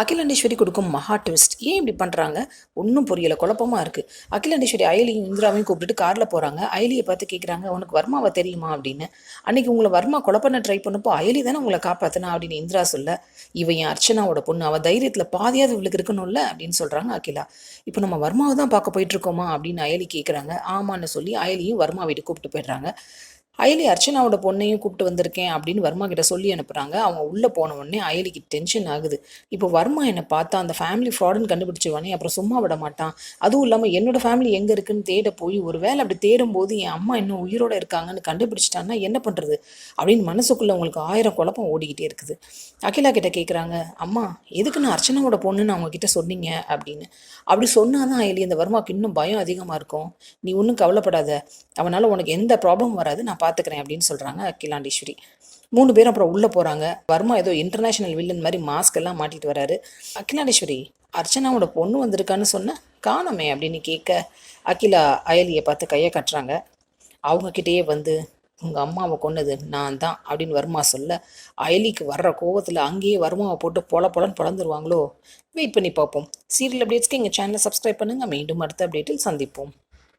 அகிலாண்டேஸ்வரி கொடுக்கும் மகா ட்விஸ்ட். ஏன் இப்படி பண்ணுறாங்க? ஒன்றும் புரியலை, குழப்பமாக இருக்குது. அகிலாண்டேஸ்வரி அயலியும் இந்திராவையும் கூப்பிட்டுட்டு காரில் போகிறாங்க. அயலியை பார்த்து கேட்குறாங்க, உனக்கு வர்மாவை தெரியுமா அப்படின்னு. அன்றைக்கி உங்களை வர்மா கொலை பண்ண ட்ரை பண்ணப்போ அயலி தானே உங்களை காப்பாற்றினா அப்படின்னு இந்திரா சொல்ல, இவன் என் அர்ச்சனாவோட பொண்ணு, அவள் தைரியத்தில் பாதியாவது இவளுக்கு இருக்கணும்ல அப்படின்னு சொல்கிறாங்க அகிலா. இப்போ நம்ம வர்மாவை தான் பார்க்க போயிட்டுருக்கோமா அப்படின்னு அயலி கேட்குறாங்க. ஆமான்னு சொல்லி அயலியும் வர்மா வீட்டுக்கு கூப்பிட்டு போயிடுறாங்க. அயலி அர்ச்சனாவோட பொண்ணையும் கூப்பிட்டு வந்திருக்கேன் அப்படின்னு வர்மா கிட்ட சொல்லி அனுப்புகிறாங்க. அவங்க உள்ளே போன உடனே அயலிக்கு டென்ஷன் ஆகுது. இப்போ வர்மா என்னை பார்த்தா அந்த ஃபேமிலி ஃப்ராடுன்னு கண்டுபிடிச்சிருவானே, அப்புறம் சும்மா விட மாட்டான். அதுவும் இல்லாமல் என்னோட ஃபேமிலி எங்கே இருக்குன்னு தேட போய் ஒரு வேளை அப்படி தேடும்போது என் அம்மா இன்னும் உயிரோடு இருக்காங்கன்னு கண்டுபிடிச்சிட்டான்னா என்ன பண்ணுறது அப்படின்னு மனசுக்குள்ளே அவங்களுக்கு 1000 குழப்பம் ஓடிக்கிட்டே இருக்குது. அகிலா கிட்ட கேட்குறாங்க, அம்மா எதுக்கு நான் அர்ச்சனாவோட பொண்ணுன்னு அவங்க கிட்ட சொன்னீங்க அப்படின்னு. அப்படி சொன்னாதான் அயலி அந்த வர்மாவுக்கு இன்னும் பயம் அதிகமாக இருக்கும். நீ ஒன்றும் கவலைப்படாத, அவனால் உனக்கு எந்த ப்ராப்ளமும் வராது, நான் பார்த்துக்கிறேன் அப்படின்னு சொல்கிறாங்க அகிலாண்டேஸ்வரி. 3 பேரும் அப்புறம் உள்ளே போகிறாங்க. வர்மா ஏதோ இன்டர்நேஷனல் வில்லன் மாதிரி மாஸ்க் எல்லாம் மாட்டிட்டு வராரு. அகிலாண்டேஸ்வரி, அர்ச்சனாவோட பொண்ணு வந்திருக்கான்னு சொன்ன காணமே அப்படின்னு கேட்க, அகிலா அயலியை பார்த்து கையை கட்டுறாங்க. அவங்கக்கிட்டேயே வந்து உங்கள் அம்மாவை கொன்னது நான் தான் அப்படின்னு வர்மா சொல்ல, அயலிக்கு வர்ற கோவத்தில் அங்கேயே வர்மாவை போட்டு பொலன்னு பொழந்துருவாங்களோ. வெயிட் பண்ணி பார்ப்போம். சீரியல் அப்டேட்ஸ்க்கு எங்கள் சேனலை சப்ஸ்கிரைப் பண்ணுங்கள். மீண்டும் அடுத்த அப்டேட்டில் சந்திப்போம்.